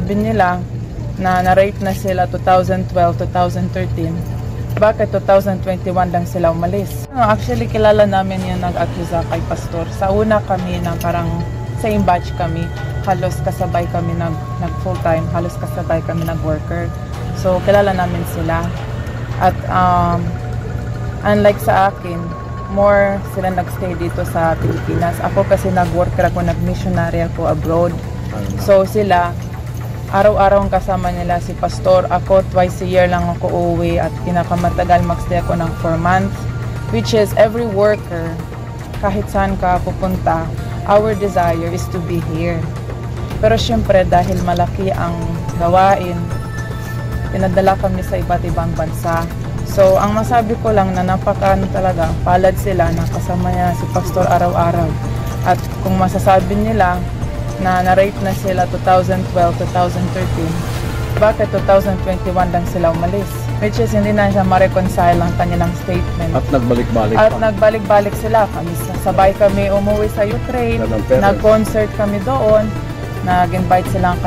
Sabi nila na na-rate na sila 2012, 2013. Bakit 2021 lang sila umalis? Actually, kilala namin yung nag-accusa kay Pastor. Sa una kami na parang same batch kami. Halos kasabay kami nag-full-time. Halos kasabay kami nag-worker. So, kilala namin sila. At unlike sa akin, more sila nagstay dito sa Pilipinas. Ako kasi nag-worker ako, nag-missionary ako abroad. So, sila, araw-araw kasama nila si Pastor. Ako, twice a year lang ako uuwi at pinakamatagal magstay ako ng 4 months. Which is, every worker, kahit saan ka pupunta, our desire is to be here. Pero syempre, dahil malaki ang gawain, pinadala kami sa iba't ibang bansa. So, ang masabi ko lang na talaga, palad sila na kasama niya si Pastor araw-araw. At kung masasabi nila, na na-rate na sila 2012, 2013. Bakit 2021 lang sila umalis? Which is hindi na siya ma-reconcile ang kanilang statement. At nagbalik-balik At nagbalik-balik sila. Sabay kami umuwi sa Ukraine. Nag-concert kami doon. Nag-invite silang